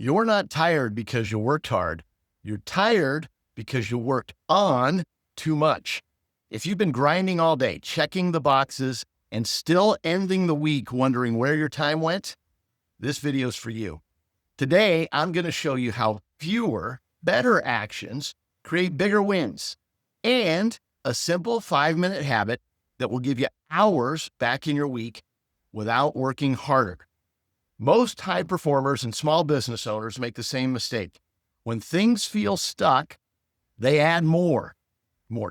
You're not tired because you worked hard. You're tired because you worked on too much. If you've been grinding all day, checking the boxes, and still ending the week wondering where your time went, this video's for you. Today, I'm going to show you how fewer, better actions create bigger wins, and a simple 5-minute habit that will give you hours back in your week without working harder. Most high performers and small business owners make the same mistake. When things feel stuck, they add more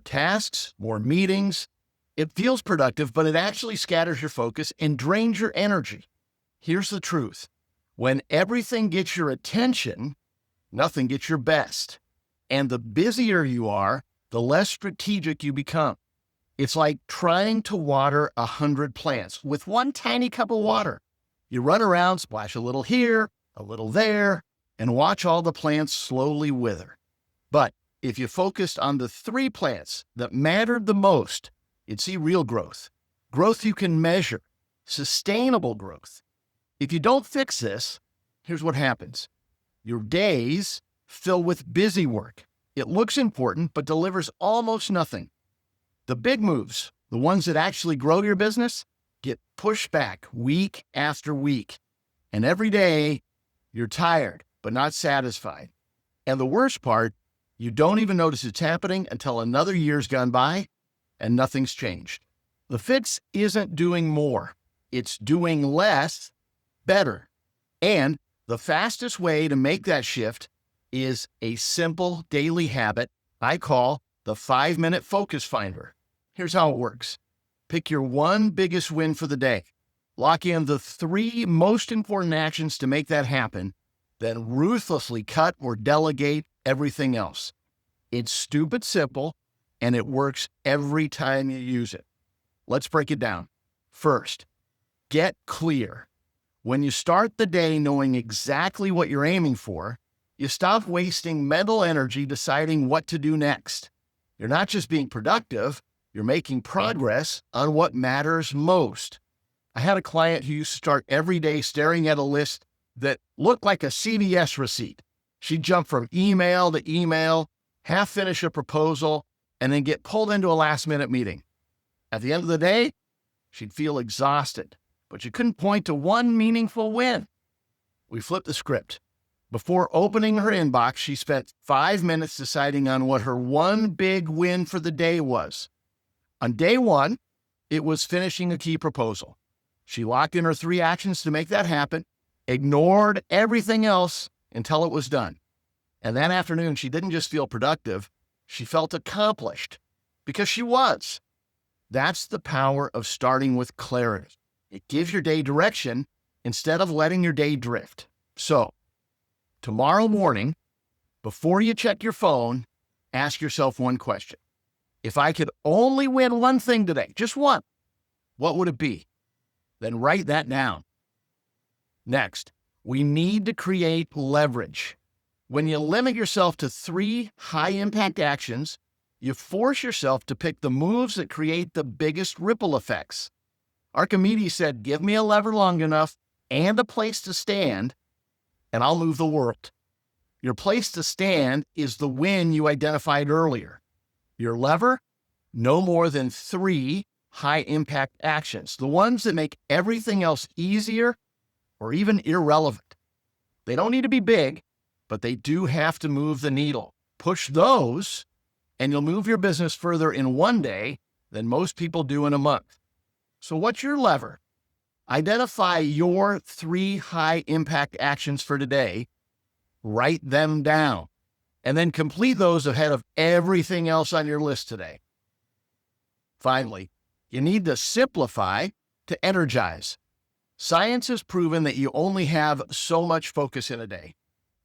tasks, more meetings. It feels productive, but it actually scatters your focus and drains your energy. Here's the truth. When everything gets your attention, nothing gets your best. And the busier you are, the less strategic you become. It's like trying to water 100 plants with one tiny cup of water. You run around, splash a little here, a little there, and watch all the plants slowly wither. But if you focused on the 3 plants that mattered the most, you'd see real growth. Growth you can measure. Sustainable growth. If you don't fix this, here's what happens. Your days fill with busy work. It looks important, but delivers almost nothing. The big moves, the ones that actually grow your business, get pushed back week after week. And every day, you're tired, but not satisfied. And the worst part, you don't even notice it's happening until another year's gone by and nothing's changed. The fix isn't doing more. It's doing less, better. And the fastest way to make that shift is a simple daily habit I call the 5-minute focus finder. Here's how it works. Pick your one biggest win for the day. Lock in the 3 most important actions to make that happen, then ruthlessly cut or delegate everything else. It's stupid simple, and it works every time you use it. Let's break it down. First, get clear. When you start the day knowing exactly what you're aiming for, you stop wasting mental energy deciding what to do next. You're not just being productive, you're making progress on what matters most. I had a client who used to start every day staring at a list that looked like a CVS receipt. She'd jump from email to email, half finish a proposal, and then get pulled into a last-minute meeting. At the end of the day, she'd feel exhausted, but she couldn't point to one meaningful win. We flipped the script. Before opening her inbox, she spent 5 minutes deciding on what her one big win for the day was. On day 1, it was finishing a key proposal. She locked in her 3 actions to make that happen, ignored everything else until it was done. And that afternoon, she didn't just feel productive, she felt accomplished, because she was. That's the power of starting with clarity. It gives your day direction instead of letting your day drift. So, tomorrow morning, before you check your phone, ask yourself one question. If I could only win one thing today, just one, what would it be? Then write that down. Next, we need to create leverage. When you limit yourself to 3 high-impact actions, you force yourself to pick the moves that create the biggest ripple effects. Archimedes said, give me a lever long enough and a place to stand, and I'll move the world. Your place to stand is the win you identified earlier. Your lever, no more than 3 high-impact actions, the ones that make everything else easier or even irrelevant. They don't need to be big, but they do have to move the needle. Push those, and you'll move your business further in one day than most people do in a month. So what's your lever? Identify your 3 high-impact actions for today, write them down, and then complete those ahead of everything else on your list today. Finally, you need to simplify to energize. Science has proven that you only have so much focus in a day.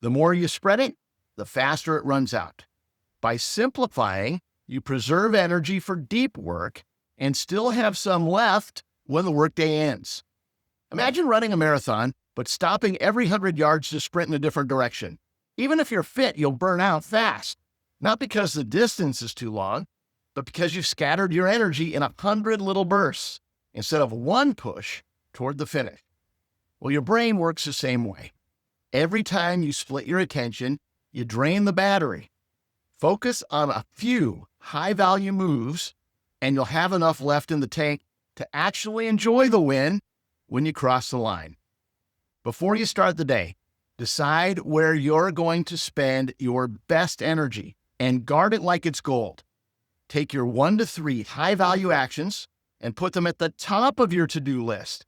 The more you spread it, the faster it runs out. By simplifying, you preserve energy for deep work and still have some left when the workday ends. Imagine running a marathon, but stopping every 100 yards to sprint in a different direction. Even if you're fit, you'll burn out fast. Not because the distance is too long, but because you've scattered your energy in 100 little bursts instead of one push toward the finish. Well, your brain works the same way. Every time you split your attention, you drain the battery. Focus on a few high-value moves, and you'll have enough left in the tank to actually enjoy the win when you cross the line. Before you start the day, decide where you're going to spend your best energy and guard it like it's gold. Take your 1 to 3 high-value actions and put them at the top of your to-do list.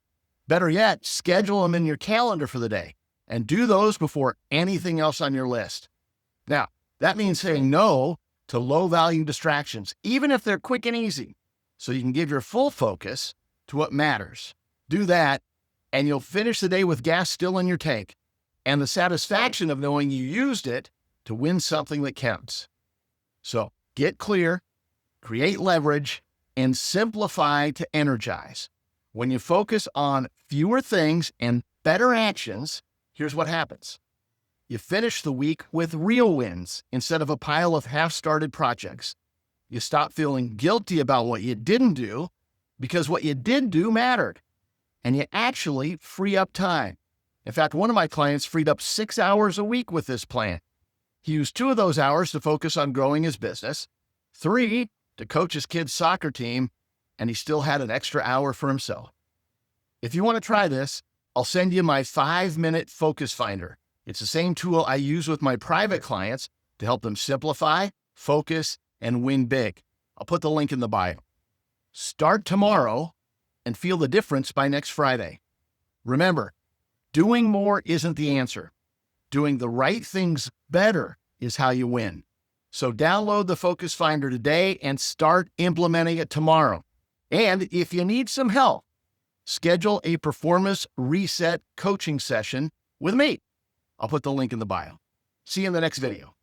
Better yet, schedule them in your calendar for the day and do those before anything else on your list. Now, that means saying no to low-value distractions, even if they're quick and easy, so you can give your full focus to what matters. Do that, and you'll finish the day with gas still in your tank and the satisfaction of knowing you used it to win something that counts. So get clear, create leverage, and simplify to energize. When you focus on fewer things and better actions, here's what happens. You finish the week with real wins instead of a pile of half-started projects. You stop feeling guilty about what you didn't do because what you did do mattered. And you actually free up time. In fact, one of my clients freed up 6 hours a week with this plan. He used 2 of those hours to focus on growing his business, 3 to coach his kid's soccer team, and he still had an extra hour for himself. If you want to try this, I'll send you my 5-minute focus finder. It's the same tool I use with my private clients to help them simplify, focus, and win big. I'll put the link in the bio. Start tomorrow and feel the difference by next Friday. Remember, doing more isn't the answer. Doing the right things better is how you win. So download the Focus Finder today and start implementing it tomorrow. And if you need some help, schedule a performance reset coaching session with me. I'll put the link in the bio. See you in the next video.